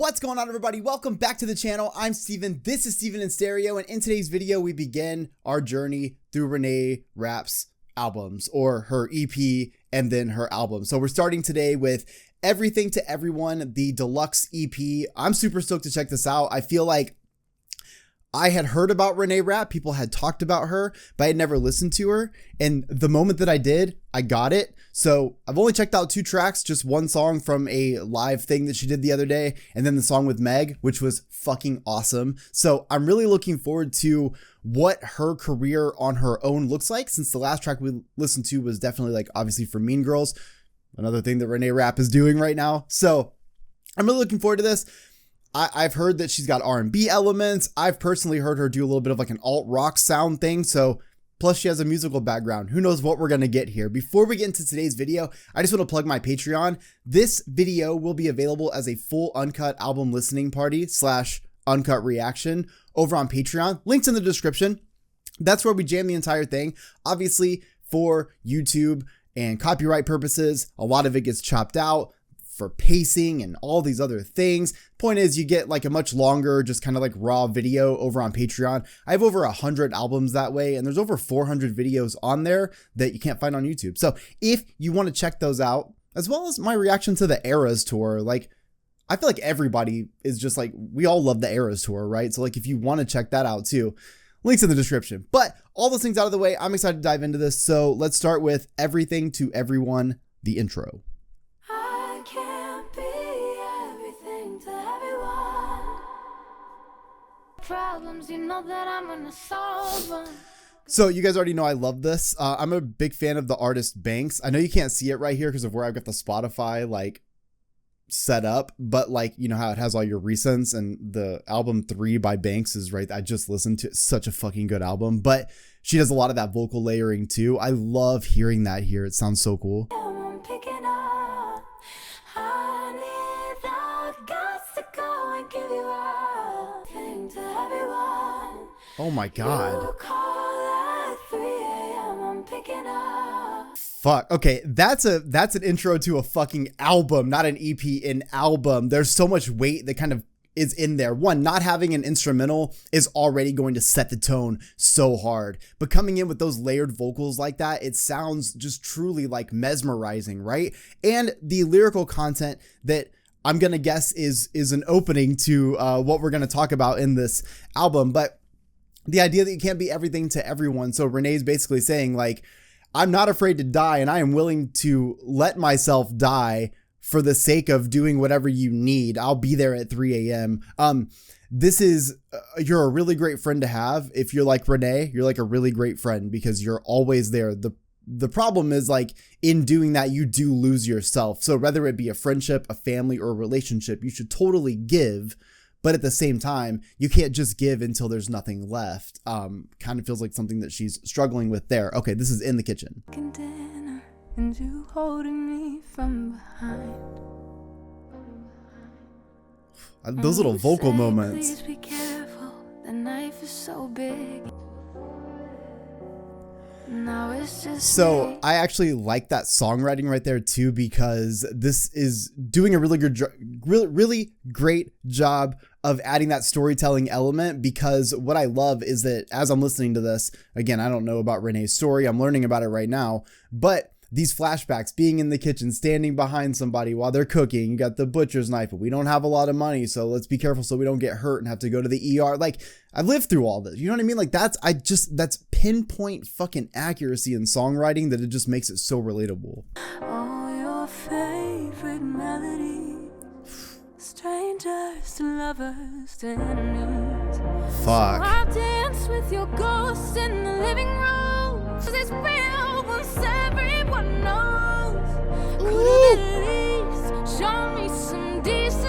What's going on, everybody? Welcome back to the channel. I'm Steven. This is Steven in Stereo, and in today's video, we begin our journey through Renee Rapp's albums, or her EP and then her album. So we're starting today with Everything to Everyone, the deluxe EP. I'm super stoked to check this out. I feel like I had heard about Renee Rapp, people had talked about her, but I had never listened to her. And the moment that I did, I got it. So I've only checked out 2 tracks, just one song from a live thing that she did the other day, and then the song with Meg, which was fucking awesome. So I'm really looking forward to what her career on her own looks like, since the last track we listened to was definitely like obviously for Mean Girls, another thing that Renee Rapp is doing right now. So I'm really looking forward to this. I've heard that she's got R&B elements. I've personally heard her do a little bit of like an alt rock sound thing. So plus she has a musical background. Who knows what we're going to get here. Before we get into today's video, I just want to plug my Patreon. This video will be available as a full uncut album listening party / uncut reaction over on Patreon. Links in the description. That's where we jam the entire thing. Obviously for YouTube and copyright purposes, a lot of it gets chopped out for pacing and all these other things. Point is, you get like a much longer, just kind of like raw video over on Patreon. I have over 100 albums that way, and there's over 400 videos on there that you can't find on YouTube. So if you want to check those out, as well as my reaction to the Eras tour, like I feel like everybody is just like, we all love the Eras tour, right? So like if you want to check that out too, links in the description. But all those things out of the way, I'm excited to dive into this. So let's start with Everything to Everyone, the intro. Problems, you know that I'm gonna solve them. So you guys already know I love this. I'm a big fan of the artist Banks. I know you can't see it right here because of where I've got the Spotify like set up, but like, you know how it has all your recents, and the album 3 by Banks is right. I just listened to it. It's such a fucking good album, but she does a lot of that vocal layering too. I love hearing that here. It sounds so cool. I'm picking up. I need the guts to go and give you up. Thing to everyone. Oh my God. You call at 3 a.m. I'm picking up. Fuck. Okay, that's an intro to a fucking album, not an EP, an album. There's so much weight that kind of is in there. One, not having an instrumental is already going to set the tone so hard, but coming in with those layered vocals like that, it sounds just truly like mesmerizing, right? And the lyrical content that I'm going to guess is an opening to what we're going to talk about in this album. But the idea that you can't be everything to everyone. So Renee's basically saying like, I'm not afraid to die, and I am willing to let myself die for the sake of doing whatever you need. I'll be there at 3 a.m. This is, you're a really great friend to have. If you're like Renee, you're like a really great friend because you're always there. The problem is like in doing that, you do lose yourself. So whether it be a friendship, a family, or a relationship, you should totally give. But at the same time, you can't just give until there's nothing left. Kind of feels like something that she's struggling with there. Okay, this is in the kitchen. Dinner, and you holding me from behind. Those little vocal moments. Please be careful, the knife is so big. Now it's just So I actually like that songwriting right there too, because this is doing a really great job of adding that storytelling element. Because what I love is that as I'm listening to this, again, I don't know about Renee's story. I'm learning about it right now, but these flashbacks, being in the kitchen, standing behind somebody while they're cooking, you got the butcher's knife, but we don't have a lot of money, so let's be careful so we don't get hurt and have to go to the ER. Like, I've lived through all this, you know what I mean? Like that's pinpoint fucking accuracy in songwriting that it just makes it so relatable. all your favorite melodies, strangers to lovers to enemies. Fuck. I'll dance with your ghost in the living room, 'cause it's real once everyone knows. Could at least show me some decency.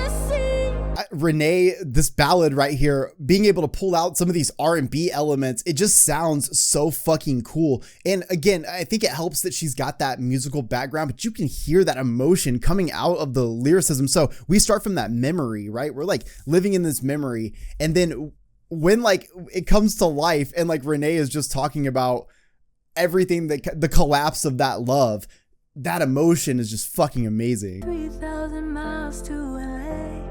Renee, this ballad right here, being able to pull out some of these R&B elements, it just sounds so fucking cool. And again, I think it helps that she's got that musical background, but you can hear that emotion coming out of the lyricism. So we start from that memory, right? We're like living in this memory, and then when like it comes to life and like Renee is just talking about everything, that the collapse of that love, that emotion is just fucking amazing. 3,000 miles to LA.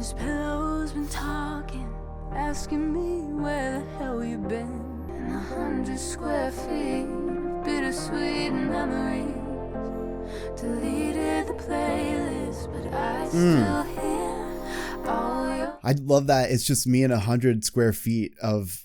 This pillow's been talking, asking me where the hell you been. In 100 square feet of bittersweet memories. Deleted the playlist, but I still hear all your. I love that it's just me in 100 square feet of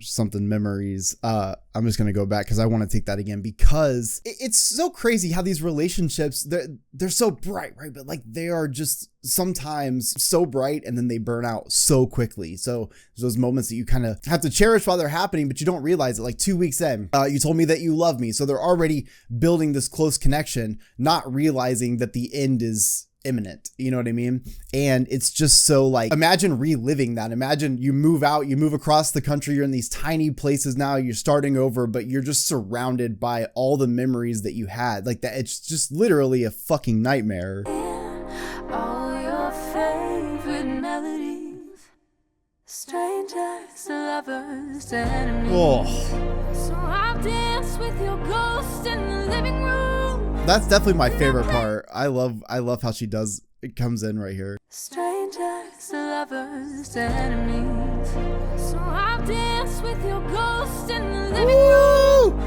something memories. I'm just gonna go back because I want to take that again, because it's so crazy how these relationships, they're so bright, right? But like they are just sometimes so bright and then they burn out so quickly. So there's those moments that you kind of have to cherish while they're happening, but you don't realize it. Like 2 weeks in, you told me that you love me, so they're already building this close connection, not realizing that the end is imminent. You know what I mean? And it's just so like, imagine reliving that. Imagine you move out, you move across the country, you're in these tiny places now, you're starting over, but you're just surrounded by all the memories that you had. Like that, it's just literally a fucking nightmare. All your favorite melodies, strangers, lovers, enemies. Oh, So I'll dance with your ghost in the living room. that's definitely my favorite part. I love how it comes in right here. Strangers, lovers, enemies. So I'll dance with your ghost in the living room.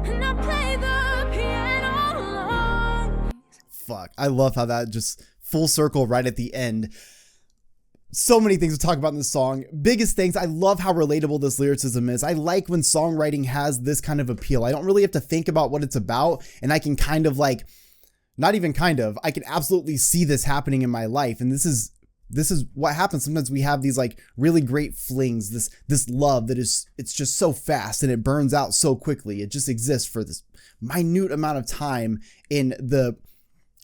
And I'll play the piano alone. Fuck, I love how that just full circle right at the end. So many things to talk about in this song. Biggest things, I love how relatable this lyricism is. I like when songwriting has this kind of appeal. I don't really have to think about what it's about, and I can kind of like, not even kind of, I can absolutely see this happening in my life. And this is what happens. Sometimes we have these like really great flings, this love that it's just so fast and it burns out so quickly. It just exists for this minute amount of time in the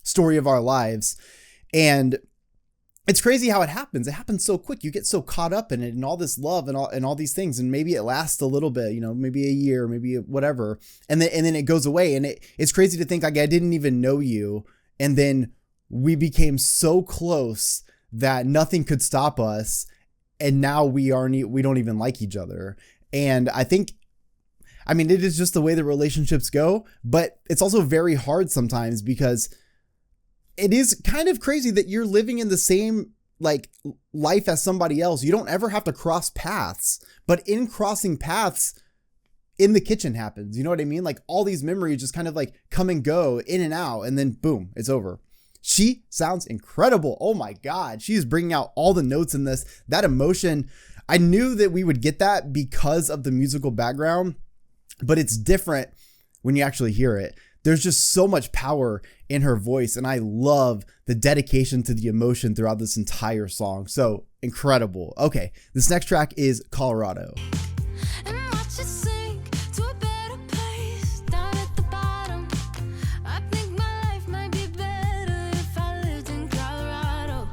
story of our lives. And it's crazy how it happens. It happens so quick. You get so caught up in it and all this love and all these things. And maybe it lasts a little bit, you know, maybe a year, maybe whatever. And then it goes away. And it's crazy to think like I didn't even know you. And then we became so close that nothing could stop us. And now we don't even like each other. And I mean, it is just the way the relationships go, but it's also very hard sometimes because it is kind of crazy that you're living in the same like life as somebody else. You don't ever have to cross paths, but in crossing paths in the kitchen happens. You know what I mean? Like all these memories just kind of like come and go in and out, and then boom, it's over. She sounds incredible. Oh my God. She is bringing out all the notes in this, that emotion. I knew that we would get that because of the musical background, but it's different when you actually hear it. There's just so much power in her voice, and I love the dedication to the emotion throughout this entire song. So incredible. Okay, this next track is Colorado. And watch it sink to a better place down at the bottom. I think my life might be better if I lived in Colorado.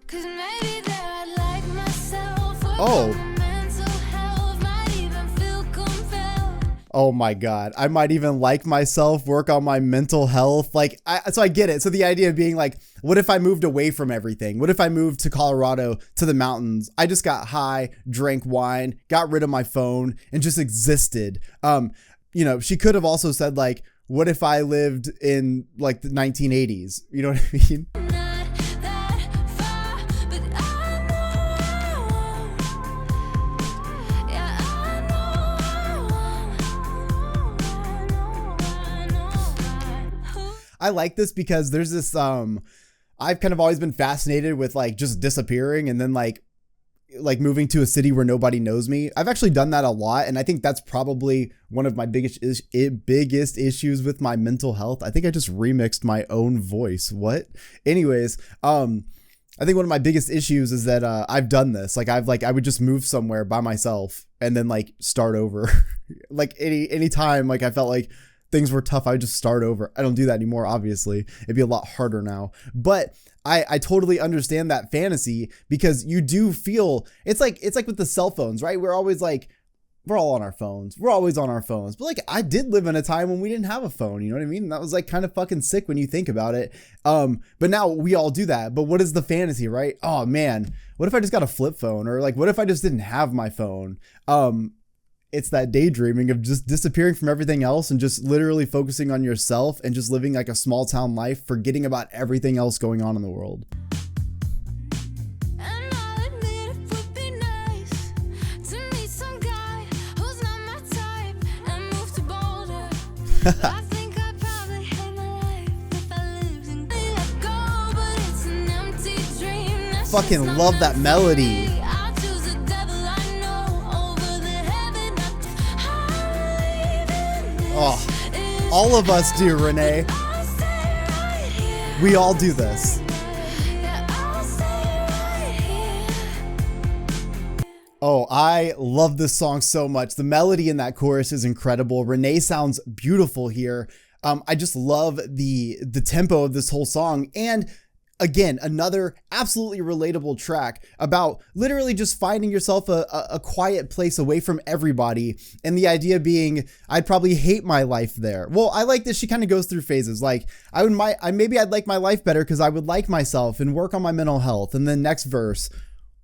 'Cause maybe there I'd like myself. Oh. Mental health might even feel compelled. Oh my God. I might even like myself, work on my mental health. Like, so I get it. So the idea of being like, what if I moved away from everything? What if I moved to Colorado, to the mountains? I just got high, drank wine, got rid of my phone, and just existed. You know, she could have also said like, what if I lived in like the 1980s? You know what I mean? Not that far, but I know. Yeah, I know. I like this because there's this, I've kind of always been fascinated with like just disappearing and then like moving to a city where nobody knows me. I've actually done that a lot. And I think that's probably one of my biggest issues with my mental health. I think I just remixed my own voice. What? Anyways, I think one of my biggest issues is that, I've done this. Like I would just move somewhere by myself and then like start over. Like any time, like I felt like things were tough, I would just start over. I don't do that anymore, obviously. It'd be a lot harder now. But I totally understand that fantasy because you do feel, it's like with the cell phones, right? We're always like, we're all on our phones. We're always on our phones. But like, I did live in a time when we didn't have a phone, you know what I mean? And that was like kind of fucking sick when you think about it. But now we all do that. But what is the fantasy, right? Oh man, what if I just got a flip phone? Or like, what if I just didn't have my phone? it's that daydreaming of just disappearing from everything else and just literally focusing on yourself and just living like a small town life, forgetting about everything else going on in the world. And I'll admit it would be nice to meet some guy who's not my type and move to Boulder. I think I'd probably hate my life if I lived in let go, but it's an empty dream. That's Fucking just love not that melody. me. I'll choose the devil I know over the heaven I believe in this. Oh, all of us do, Renee. I'll stay right here. We all do this. Yeah, I'll stay right here. Oh, I love this song so much. The melody in that chorus is incredible. Renee sounds beautiful here. I just love the tempo of this whole song. And again, another absolutely relatable track about literally just finding yourself a quiet place away from everybody. And the idea being, I'd probably hate my life there. Well, I like that she kind of goes through phases. Like maybe I'd like my life better because I would like myself and work on my mental health. And then next verse,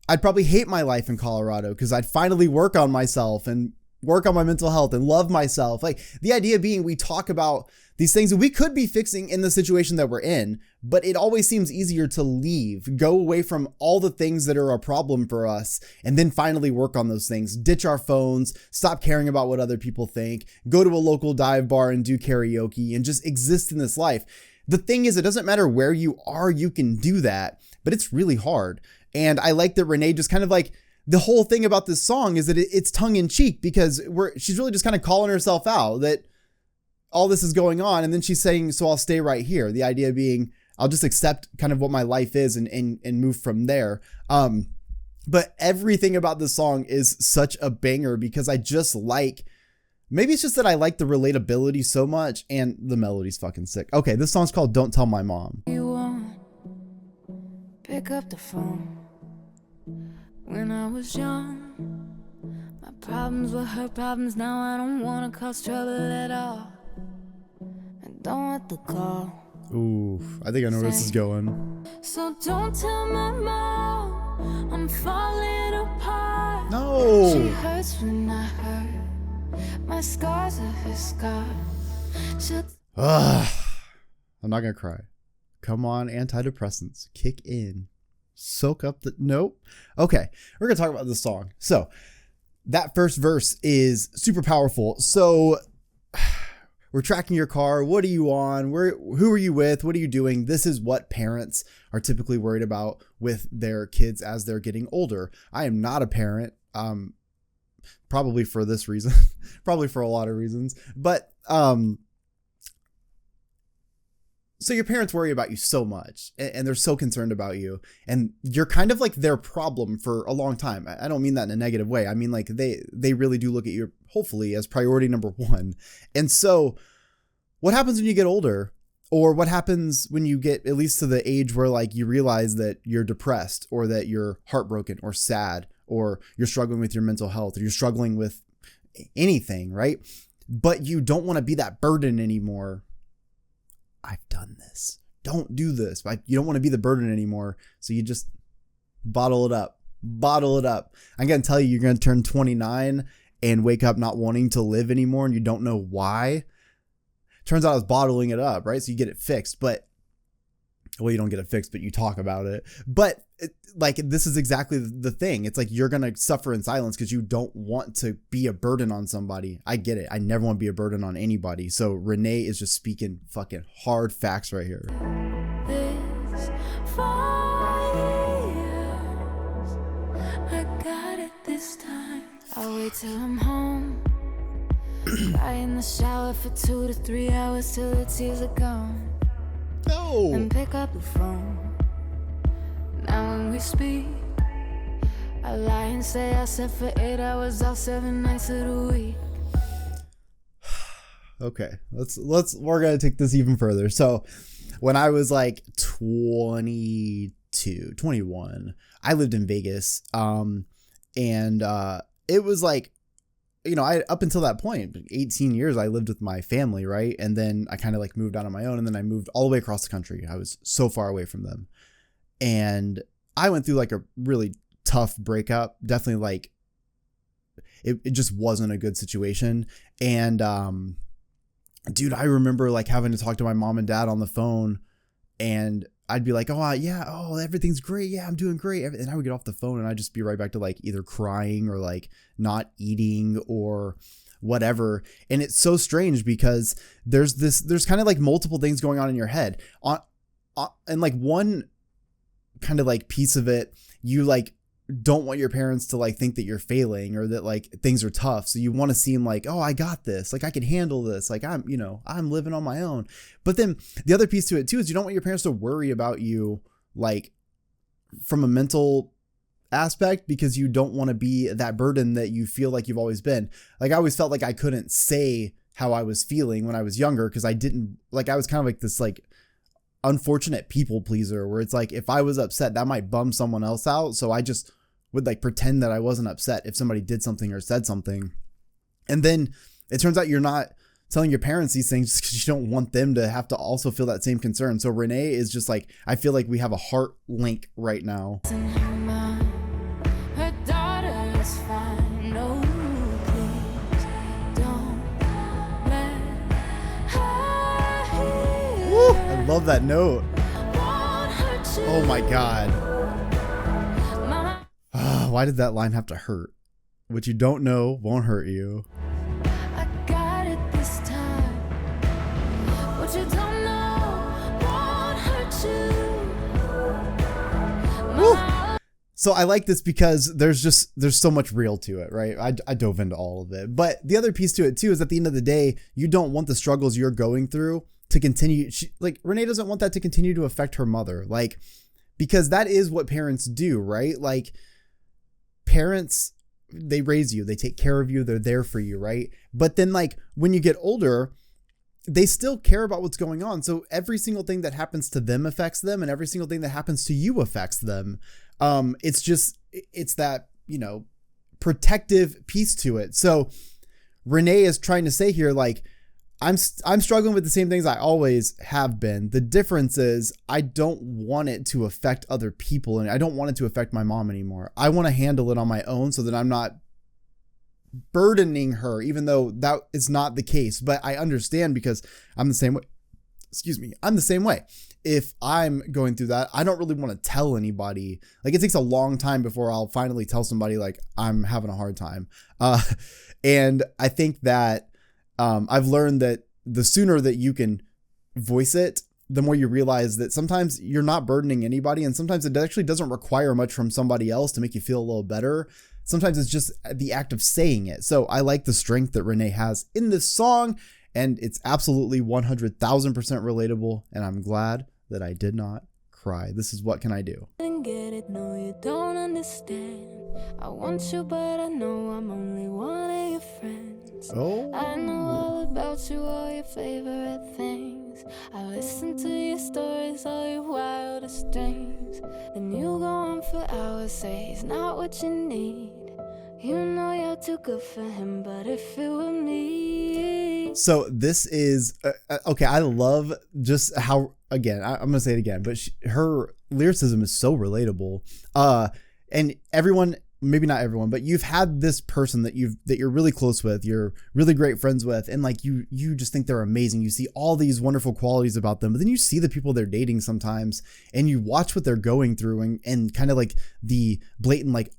I'd probably hate my life in Colorado because I'd finally work on myself and work on my mental health and love myself. Like the idea being, we talk about these things that we could be fixing in the situation that we're in, but it always seems easier to leave, go away from all the things that are a problem for us, and then finally work on those things, ditch our phones, stop caring about what other people think, go to a local dive bar and do karaoke and just exist in this life. The thing is, it doesn't matter where you are, you can do that, but it's really hard. And I like that Renee just kind of like, the whole thing about this song is that it's tongue in cheek because she's really just kind of calling herself out that all this is going on. And then she's saying, so I'll stay right here. The idea being, I'll just accept kind of what my life is and move from there. But everything about this song is such a banger because I just like, maybe it's just that I like the relatability so much and the melody's fucking sick. Okay, this song's called Don't Tell My Mom. You won't pick up the phone. When I was young, my problems were her problems. Now I don't wanna cause trouble at all. I don't want the call. Ooh, I think I know where this is going. So don't tell my mom I'm falling apart. No. She hurts when I hurt. My scars are her scars. I'm not gonna cry. Come on, antidepressants, kick in. Soak up the, nope. Okay, we're gonna talk about this song. So that first verse is super powerful. So we're tracking your car. What are you on? Who are you with? What are you doing? This is what parents are typically worried about with their kids as they're getting older. I am not a parent, probably for this reason, probably for a lot of reasons, but so your parents worry about you so much and they're so concerned about you and you're kind of like their problem for a long time. I don't mean that in a negative way. I mean, like they really do look at you, hopefully, as priority number one. And so what happens when you get older, or what happens when you get at least to the age where like you realize that you're depressed or that you're heartbroken or sad, or you're struggling with your mental health, or you're struggling with anything, right? But you don't want to be that burden anymore. I've done this. Don't do this. But you don't want to be the burden anymore. So you just bottle it up. Bottle it up. I'm going to tell you, you're going to turn 29 and wake up not wanting to live anymore and you don't know why. Turns out I was bottling it up, right? So you get it fixed, but well, you don't get it fixed, but you talk about it. But like, this is exactly the thing. It's like, you're going to suffer in silence because you don't want to be a burden on somebody. I get it. I never want to be a burden on anybody. So Renee is just speaking fucking hard facts right here. This fires, I got it this time. I'll wait till I'm home. Lie in the shower for 2 to 3 hours till the tears are gone. No. And pick up the phone. Now when we speak, I lie and say I slept for 8 hours off 7 nights of the week. Okay, we're gonna take this even further. So when I was like 21, I lived in Vegas. And it was like, you know, up until that point, 18 years, I lived with my family, right? And then I kind of like moved out on my own, and then I moved all the way across the country. I was so far away from them. And I went through like a really tough breakup. Definitely like, it just wasn't a good situation. And dude, I remember like having to talk to my mom and dad on the phone, and I'd be like, oh yeah, oh, everything's great, yeah, I'm doing great, and I would get off the phone and I'd just be right back to like either crying or like not eating or whatever. And it's so strange because there's kind of like multiple things going on in your head and like one kind of like piece of it, you like don't want your parents to like think that you're failing or that like things are tough. So you want to seem like, oh, I got this. Like I can handle this. Like I'm living on my own. But then the other piece to it too is you don't want your parents to worry about you like from a mental aspect, because you don't want to be that burden that you feel like you've always been. Like I always felt like I couldn't say how I was feeling when I was younger because I didn't like, I was kind of like this like unfortunate people pleaser where it's like if I was upset that might bum someone else out, so I just would like pretend that I wasn't upset if somebody did something or said something. And then it turns out you're not telling your parents these things because you don't want them to have to also feel that same concern. So Renee is just like, I feel like we have a heart link right now. Her daughter is fine. No, please don't let her hear. Woo, I love that note. Oh my God. Why did that line have to hurt? What you don't know won't hurt you. I got it this time. What you don't know won't hurt you. Woo. So I like this because there's so much real to it, right? I dove into all of it. But the other piece to it too is at the end of the day, you don't want the struggles you're going through to continue. Like Renee doesn't want that to continue to affect her mother. Like, because that is what parents do, right? Like parents, they raise you, they take care of you, they're there for you, right? But then like when you get older, they still care about what's going on. So every single thing that happens to them affects them, and every single thing that happens to you affects them. It's that, protective piece to it. So Renee is trying to say here, like, I'm struggling with the same things I always have been. The difference is I don't want it to affect other people, and I don't want it to affect my mom anymore. I want to handle it on my own so that I'm not burdening her, even though that is not the case. But I understand because I'm the same way. I'm the same way. If I'm going through that, I don't really want to tell anybody. Like it takes a long time before I'll finally tell somebody like I'm having a hard time. And I think that I've learned that the sooner that you can voice it, the more you realize that sometimes you're not burdening anybody, and sometimes it actually doesn't require much from somebody else to make you feel a little better. Sometimes it's just the act of saying it. So I like the strength that Renee has in this song, and it's absolutely 100,000% relatable, and I'm glad that I did not cry. This is What Can I Do? Get it, no, you don't understand. I want you, but I know I'm only one of your friends. Oh. I know all about you, all your favorite things. I listen to your stories, all your wildest dreams. Then you go on for hours, say he's not what you need. You know you're too good for him, but if it were me. So this is, okay, I love just how, again, I'm going to say it again, but her lyricism is so relatable. And everyone, maybe not everyone, but you've had this person that you're really close with, you're really great friends with, and like you just think they're amazing. You see all these wonderful qualities about them, but then you see the people they're dating sometimes, and you watch what they're going through, and kind of like the blatant, like,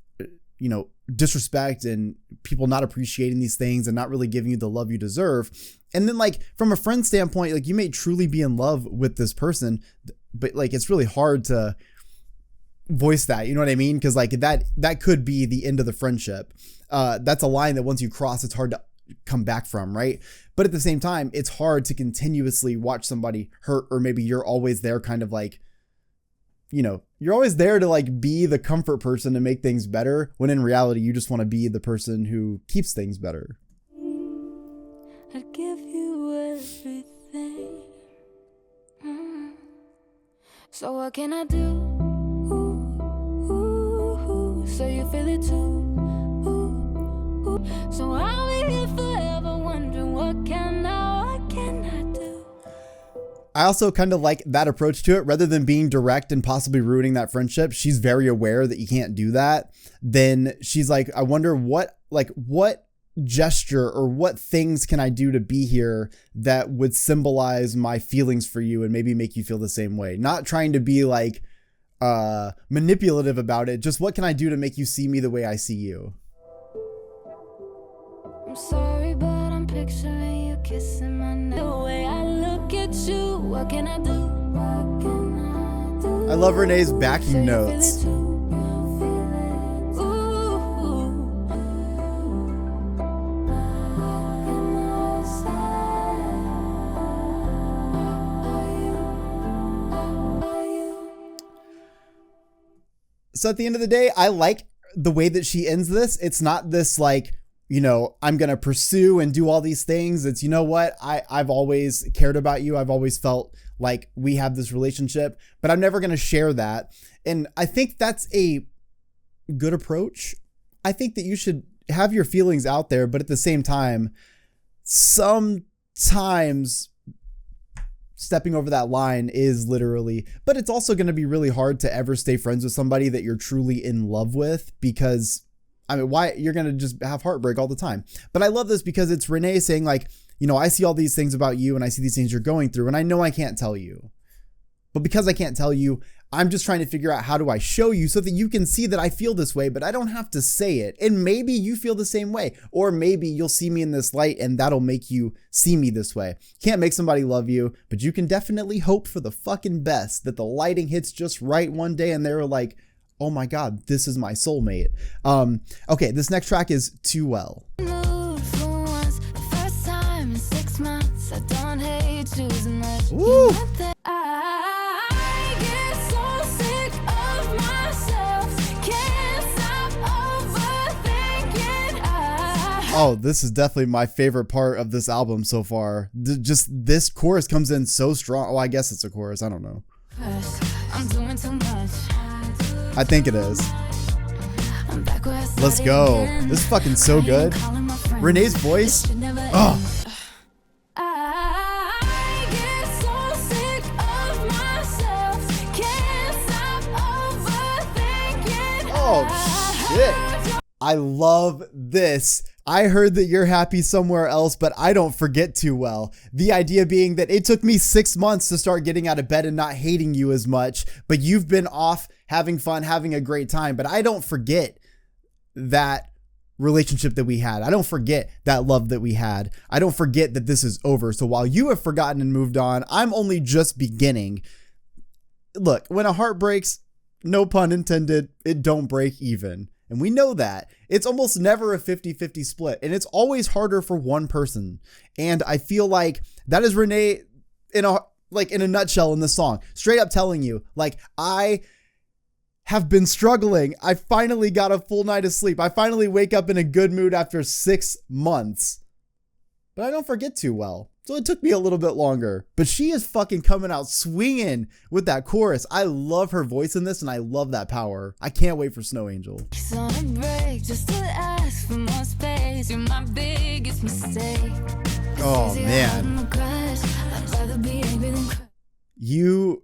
disrespect and people not appreciating these things and not really giving you the love you deserve. And then like from a friend standpoint, like you may truly be in love with this person, but like it's really hard to voice that, you know what I mean? Because like that could be the end of the friendship. That's a line that once you cross, it's hard to come back from, right? But at the same time, it's hard to continuously watch somebody hurt, or maybe you're always there kind of like, you're always there to like be the comfort person to make things better, when in reality, you just want to be the person who keeps things better. I'd give you everything. So what can I do? So you feel it too. So I'll be here forever wondering what can I do? I also kind of like that approach to it. Rather than being direct and possibly ruining that friendship, she's very aware that you can't do that. Then she's like, I wonder what gesture or what things can I do to be here that would symbolize my feelings for you and maybe make you feel the same way. Not trying to be like manipulative about it. Just what can I do to make you see me the way I see you? I'm sorry, but I'm picturing you kissing my neck. The way I look at you, what can I do? What can I do? I love Renee's backing notes. So at the end of the day, I like the way that she ends this. It's not this like, you know, I'm going to pursue and do all these things. It's, you know what? I've always cared about you. I've always felt like we have this relationship, but I'm never going to share that. And I think that's a good approach. I think that you should have your feelings out there, but at the same time, sometimes stepping over that line is literally, but it's also going to be really hard to ever stay friends with somebody that you're truly in love with, because I mean, why you're going to just have heartbreak all the time. But I love this because it's Renee saying like, you know, I see all these things about you and I see these things you're going through and I know I can't tell you, but because I can't tell you, I'm just trying to figure out how do I show you so that you can see that I feel this way, but I don't have to say it. And maybe you feel the same way, or maybe you'll see me in this light and that'll make you see me this way. Can't make somebody love you, but you can definitely hope for the fucking best, that the lighting hits just right one day and they're like, oh my God, this is my soulmate. Okay, this next track is Too Well. Woo! Oh, this is definitely my favorite part of this album so far. Just this chorus comes in so strong. Oh, I guess it's a chorus. I don't know. I'm doing too much. I think it is. Let's go. This is fucking so good. Renee's voice. Oh. Oh, shit. I love this. I heard that you're happy somewhere else, but I don't forget too well. The idea being that it took me 6 months to start getting out of bed and not hating you as much, but you've been off having fun, having a great time. But I don't forget that relationship that we had. I don't forget that love that we had. I don't forget that this is over. So while you have forgotten and moved on, I'm only just beginning. Look, when a heart breaks, no pun intended, it don't break even. And we know that. It's almost never a 50-50 split. And it's always harder for one person. And I feel like that is Renee in a nutshell in this song. Straight up telling you, like, I have been struggling. I finally got a full night of sleep. I finally wake up in a good mood after 6 months. But I don't forget too well. So it took me a little bit longer, but she is fucking coming out swinging with that chorus. I love her voice in this and I love that power. I can't wait for Snow Angel. Oh man. You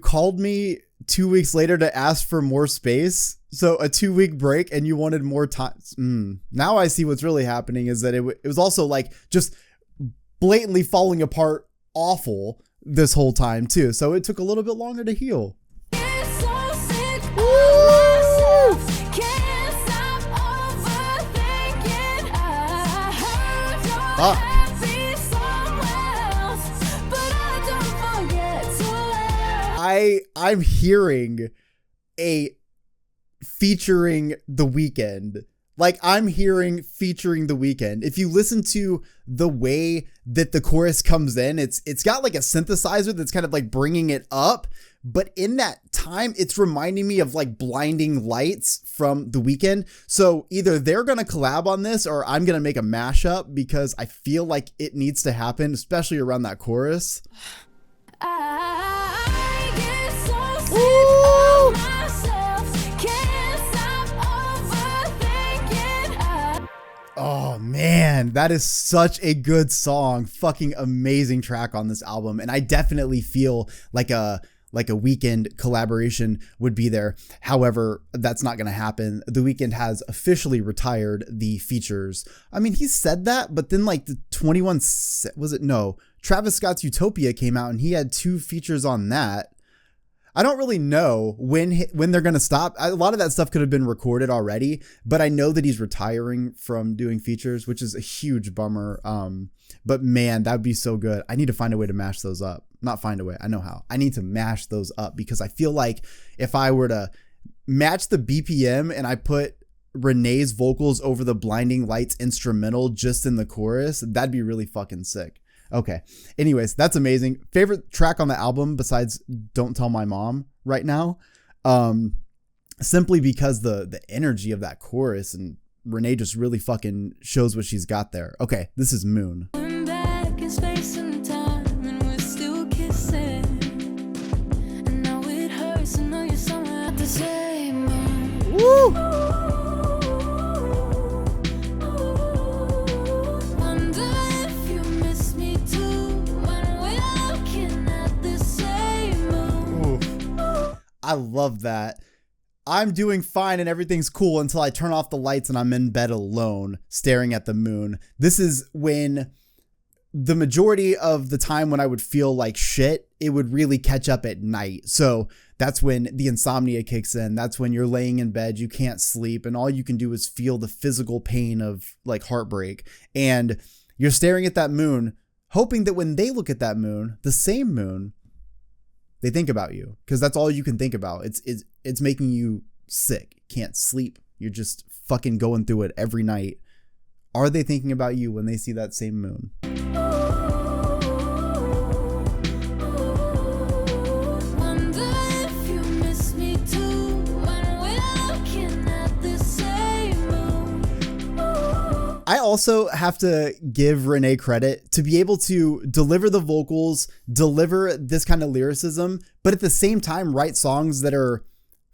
called me 2 weeks later to ask for more space. So a 2-week break and you wanted more time. Now I see what's really happening is that it was also like just blatantly falling apart awful this whole time too. So it took a little bit longer to heal. I'm hearing a featuring The Weeknd. Like I'm hearing featuring The Weeknd. If you listen to the way that the chorus comes in, it's got like a synthesizer that's kind of like bringing it up. But in that time, it's reminding me of like Blinding Lights from The Weeknd. So either they're going to collab on this or I'm going to make a mashup because I feel like it needs to happen, especially around that chorus. Oh man, that is such a good song. Fucking amazing track on this album. And I definitely feel like a Weeknd collaboration would be there. However, that's not going to happen. The Weeknd has officially retired the features. I mean, he said that, but then like the 21, was it? No, Travis Scott's Utopia came out and he had 2 features on that. I don't really know when they're going to stop. A lot of that stuff could have been recorded already, but I know that he's retiring from doing features, which is a huge bummer. But man, that would be so good. I need to find a way to mash those up. Not find a way. I know how. I need to mash those up because I feel like if I were to match the BPM and I put Renee's vocals over the Blinding Lights instrumental just in the chorus, that'd be really fucking sick. Okay. Anyways, that's amazing. Favorite track on the album besides Don't Tell My Mom right now. Simply because the energy of that chorus and Renee just really fucking shows what she's got there. Okay. This is Moon. Back in space and time, and we're still kissing. And now it hurts to know you're somewhere at the same moment. Woo! Wonder if you miss me too when we're looking at the same moon. Oof. I love that. I'm doing fine and everything's cool until I turn off the lights and I'm in bed alone staring at the moon. This is when the majority of the time when I would feel like shit, it would really catch up at night. So that's when the insomnia kicks in. That's when you're laying in bed, you can't sleep, and all you can do is feel the physical pain of like heartbreak. And you're staring at that moon, hoping that when they look at that moon, the same moon, they think about you, because that's all you can think about. It's making you sick. Can't sleep. You're just fucking going through it every night. Are they thinking about you when they see that same moon? Wonder if you miss me too when we're looking at the same moon. I also have to give Renee credit to be able to deliver the vocals, deliver this kind of lyricism, but at the same time write songs that are,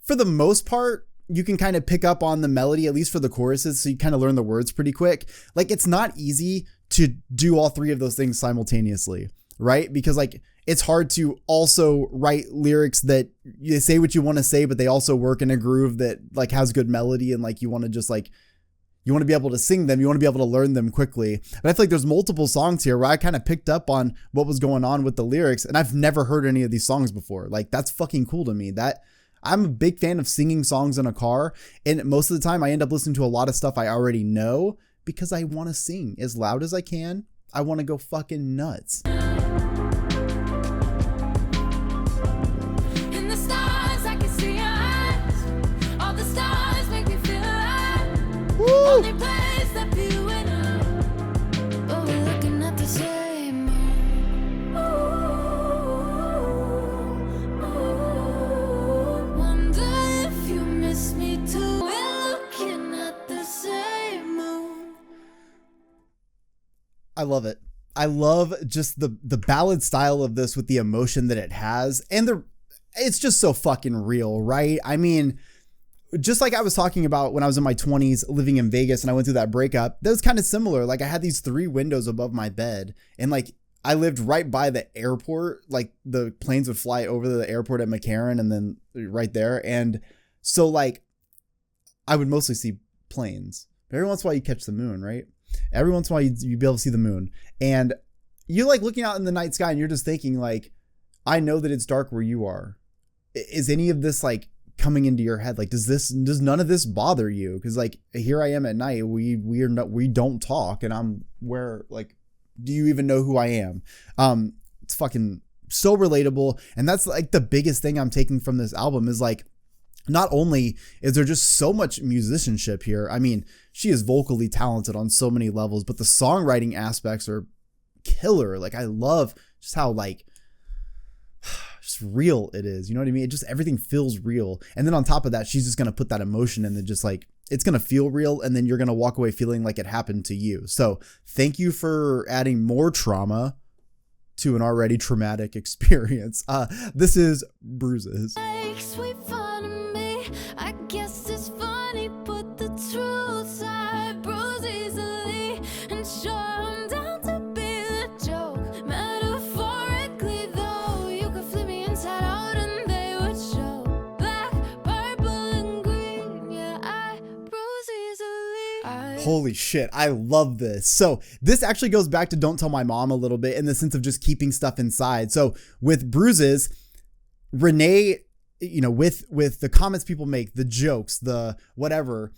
for the most part, you can kind of pick up on the melody, at least for the choruses, so you kind of learn the words pretty quick. Like, it's not easy to do all 3 of those things simultaneously, right? Because like, it's hard to also write lyrics that you say what you want to say, but they also work in a groove that like has good melody, and like you want to just like, you want to be able to sing them. You want to be able to learn them quickly. But I feel like there's multiple songs here where I kind of picked up on what was going on with the lyrics, and I've never heard any of these songs before. Like, that's fucking cool to me. I'm a big fan of singing songs in a car, and most of the time I end up listening to a lot of stuff I already know because I want to sing as loud as I can. I want to go fucking nuts. In the stars, I can see your eyes. All the stars make me feel alive. Woo! Only place that you and I, but we're looking at the same moon. Wonder if you miss me too. We're looking at the same moon. I love it. I love just the ballad style of this with the emotion that it has, and it's just so fucking real, right? I mean, just like I was talking about when I was in my 20s living in Vegas and I went through that breakup, that was kind of similar. Like, I had these 3 windows above my bed, and like I lived right by the airport. Like, the planes would fly over the airport at McCarran and then right there. And so like I would mostly see planes. But every once in a while you catch the moon, right? Every once in a while you'd be able to see the moon, and you're like looking out in the night sky and you're just thinking like, I know that it's dark where you are. Is any of this like coming into your head? Like, does none of this bother you? Cause like, here I am at night. We don't talk, and I'm where, like, do you even know who I am? It's fucking so relatable. And that's like the biggest thing I'm taking from this album is like, not only is there just so much musicianship here, I mean, she is vocally talented on so many levels, but the songwriting aspects are killer. Like, I love just how like just real it is. You know what I mean? It just, everything feels real. And then on top of that, she's just going to put that emotion in, and just like, it's going to feel real. And then you're going to walk away feeling like it happened to you. So thank you for adding more trauma to an already traumatic experience. This is Bruises. Like sweet fun of me, I guess it's funny, but the truth I bruise easily and show Holy shit, I love this. So this actually goes back to Don't Tell My Mom a little bit in the sense of just keeping stuff inside. So with Bruises, Renee, you know, with the comments people make, the jokes, the whatever,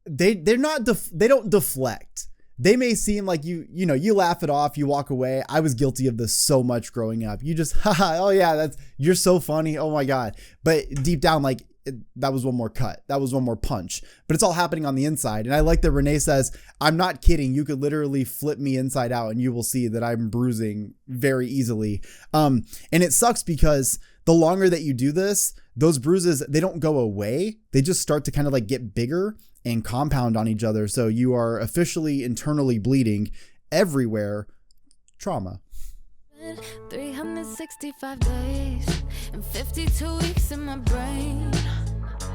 they don't deflect. They may seem like you laugh it off, you walk away. I was guilty of this so much growing up. You just, haha, oh yeah, you're so funny. Oh my God. But deep down, like, that was one more cut. That was one more punch, but it's all happening on the inside. And I like that Renee says, I'm not kidding. You could literally flip me inside out and you will see that I'm bruising very easily. And it sucks because the longer that you do this, those bruises, they don't go away. They just start to kind of like get bigger and compound on each other. So you are officially internally bleeding everywhere. Trauma. 365 days and 52 weeks in my brain,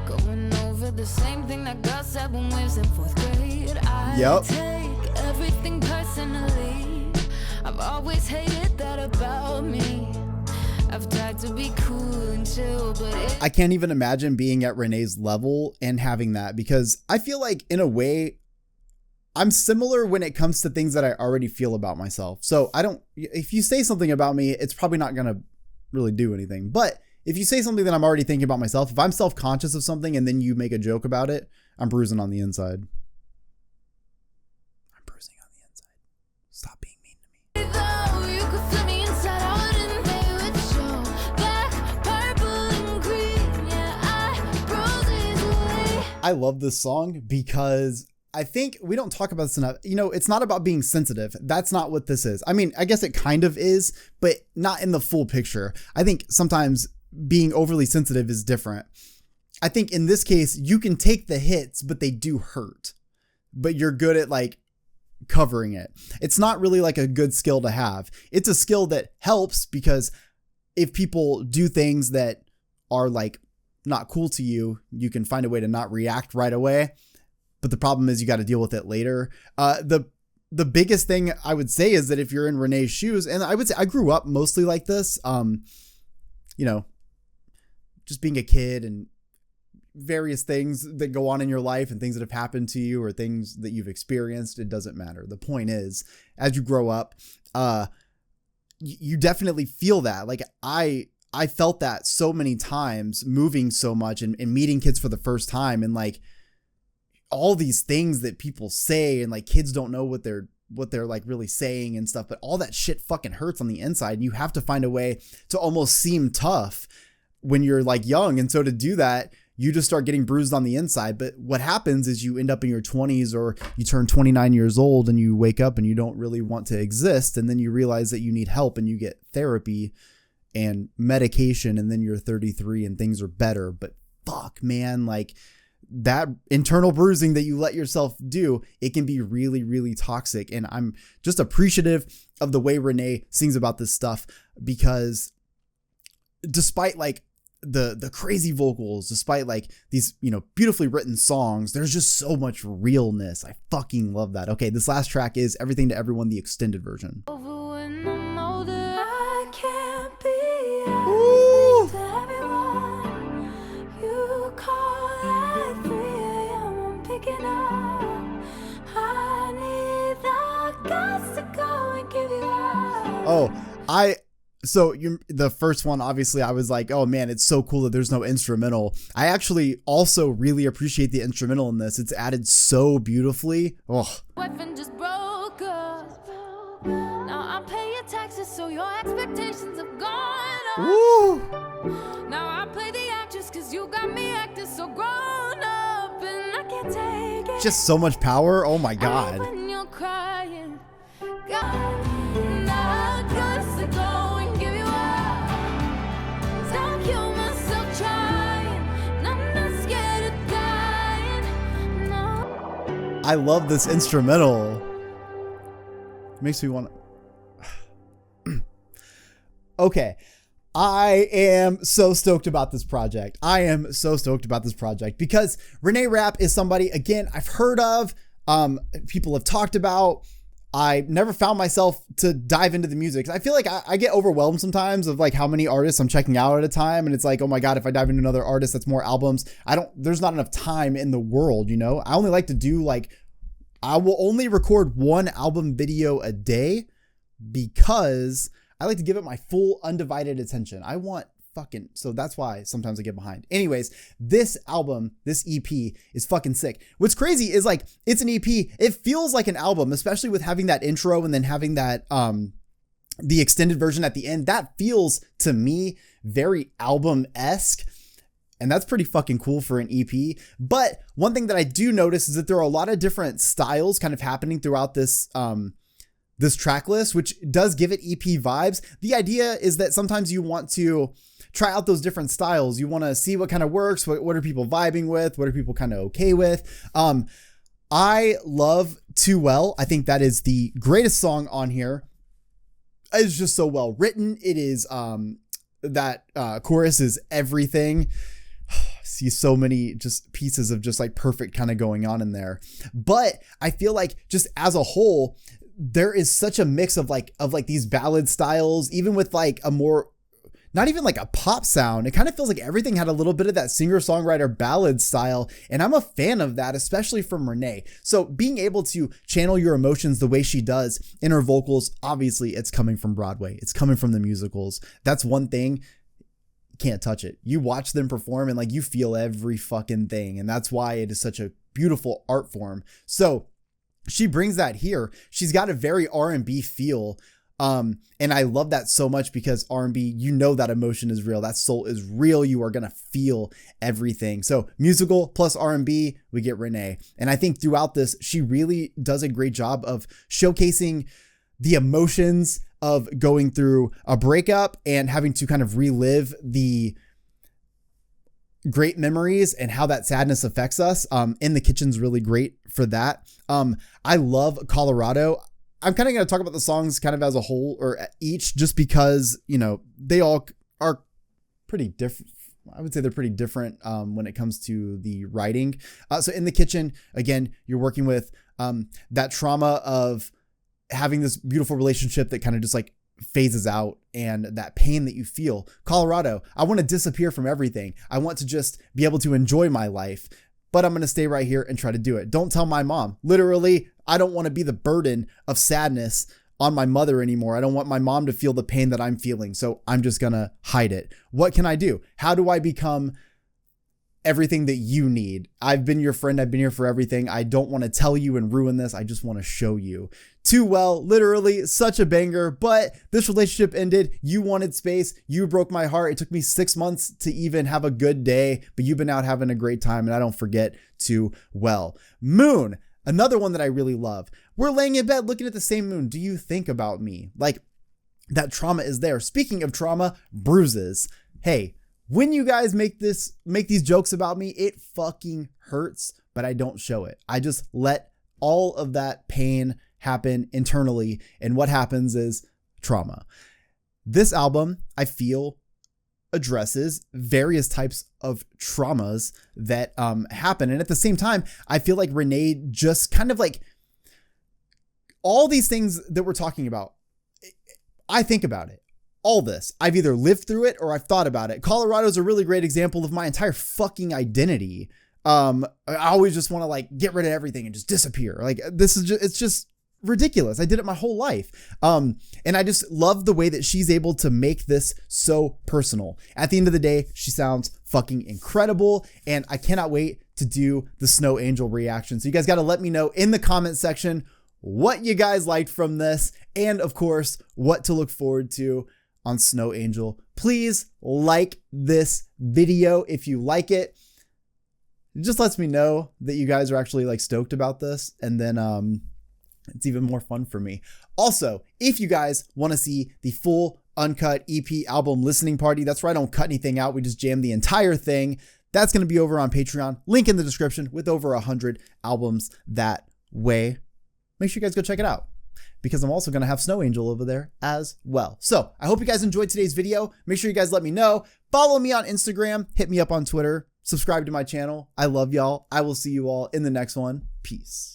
going over the same thing that God said when we was in 4th grade. I take everything personally. I've always hated that about me. I've tried to be cool and chill, but I can't even imagine being at Renee's level and having that, because I feel like in a way I'm similar when it comes to things that I already feel about myself. So if you say something about me, it's probably not going to really do anything. But if you say something that I'm already thinking about myself, if I'm self-conscious of something and then you make a joke about it, I'm bruising on the inside. I'm bruising on the inside. Stop being mean to me. I love this song because I think we don't talk about this enough. You know, it's not about being sensitive. That's not what this is. I mean, I guess it kind of is, but not in the full picture. I think sometimes being overly sensitive is different. I think in this case, you can take the hits, but they do hurt, but you're good at like covering it. It's not really like a good skill to have. It's a skill that helps because if people do things that are like not cool to you, you can find a way to not react right away. But the problem is you got to deal with it later. The biggest thing I would say is that if you're in Renee's shoes, and I would say I grew up mostly like this, you know, just being a kid and various things that go on in your life and things that have happened to you or things that you've experienced, it doesn't matter. The point is, as you grow up, you definitely feel that. Like I felt that so many times moving so much and meeting kids for the first time, and like all these things that people say and like kids don't know what they're like really saying and stuff, but all that shit fucking hurts on the inside, and you have to find a way to almost seem tough when you're like young. And so to do that, you just start getting bruised on the inside. But what happens is you end up in your 20s or you turn 29 years old and you wake up and you don't really want to exist. And then you realize that you need help and you get therapy and medication, and then you're 33 and things are better. But fuck, man, like that internal bruising that you let yourself do, it can be really, really toxic. And I'm just appreciative of the way Renee sings about this stuff, because despite like the crazy vocals, despite like these, you know, beautifully written songs, there's just so much realness. I fucking love that. Okay, this last track is Everything to Everyone, the extended version. The first one, obviously I was like, oh man, it's so cool that there's no instrumental. I actually also really appreciate the instrumental in this. It's added so beautifully. Oh. Boyfriend just broke up. Now I pay your taxes, so your expectations have gone up. Woo. Now I play the actress cause you got me acting so grown up, and I can't take it. Just so much power. Oh my God. When you're crying, God, now just to go and give you up. Don't kill myself trying. I'm not scared of dying. No. I love this instrumental. It makes me want to. Okay. I am so stoked about this project. Because Renee Rapp is somebody, again, I've heard of, people have talked about. I never found myself to dive into the music. I feel like I get overwhelmed sometimes of like how many artists I'm checking out at a time. And it's like, oh my God, if I dive into another artist, that's more albums. There's not enough time in the world, you know? I only like to do like I will only record one album video a day because I like to give it my full undivided attention. I want so that's why sometimes I get behind. Anyways, this album, this EP is fucking sick. What's crazy is like, it's an EP. It feels like an album, especially with having that intro and then having that, the extended version at the end. That feels to me very album-esque. And that's pretty fucking cool for an EP. But one thing that I do notice is that there are a lot of different styles kind of happening throughout this, this track list, which does give it EP vibes. The idea is that sometimes you want to try out those different styles. You want to see what kind of works. What are people vibing with? What are people kind of okay with? I love Too Well. I think that is the greatest song on here. It's just so well written. It is, that chorus is everything. See so many just pieces of just like perfect kind of going on in there. But I feel like just as a whole, there is such a mix of like these ballad styles, even with like a more, not even like a pop sound. It kind of feels like everything had a little bit of that singer-songwriter ballad style. And I'm a fan of that, especially from Renee. So being able to channel your emotions the way she does in her vocals, obviously it's coming from Broadway. It's coming from the musicals. That's one thing. Can't touch it. You watch them perform and like you feel every fucking thing. And that's why it is such a beautiful art form. So she brings that here. She's got a very R&B feel. And I love that so much because R&B, you know, that emotion is real. That soul is real. You are going to feel everything. So musical plus R&B, we get Renee. And I think throughout this, she really does a great job of showcasing the emotions of going through a breakup and having to kind of relive the great memories and how that sadness affects us. In the Kitchen's really great for that. I love Colorado. I'm kind of going to talk about the songs kind of as a whole or each, just because, you know, they all are pretty different. I would say they're pretty different when it comes to the writing. So In the Kitchen, again, you're working with that trauma of having this beautiful relationship that kind of just like phases out and that pain that you feel. Colorado, I want to disappear from everything. I want to just be able to enjoy my life, but I'm going to stay right here and try to do it. Don't tell my mom. Literally, I don't want to be the burden of sadness on my mother anymore. I don't want my mom to feel the pain that I'm feeling. So I'm just going to hide it. What can I do? How do I become everything that you need? I've been your friend. I've been here for everything. I don't want to tell you and ruin this. I just want to show you. Too Well, literally such a banger, but this relationship ended. You wanted space. You broke my heart. It took me 6 months to even have a good day, but you've been out having a great time, and I don't forget Too Well. Moon, another one that I really love. We're laying in bed looking at the same moon. Do you think about me? Like, that trauma is there. Speaking of trauma, Bruises. Hey, when you guys make these jokes about me, it fucking hurts, but I don't show it. I just let all of that pain happen internally. And what happens is trauma. This album, I feel, addresses various types of traumas that happen. And at the same time, I feel like Renee just kind of like all these things that we're talking about. I think about it. All this, I've either lived through it or I've thought about it. Colorado is a really great example of my entire fucking identity. I always just want to like get rid of everything and just disappear. Like this is just, it's just ridiculous. I did it my whole life. And I just love the way that she's able to make this so personal. At the end of the day, she sounds fucking incredible. And I cannot wait to do the Snow Angel reaction. So you guys got to let me know in the comment section what you guys liked from this. And of course, what to look forward to on Snow Angel. Please like this video if you like it. It just lets me know that you guys are actually like stoked about this, and then it's even more fun for me. Also, if you guys want to see the full uncut EP album listening party, that's right, I don't cut anything out. We just jam the entire thing. That's going to be over on Patreon. Link in the description with over 100 albums that way. Make sure you guys go check it out, because I'm also going to have Snow Angel over there as well. So I hope you guys enjoyed today's video. Make sure you guys let me know. Follow me on Instagram. Hit me up on Twitter. Subscribe to my channel. I love y'all. I will see you all in the next one. Peace.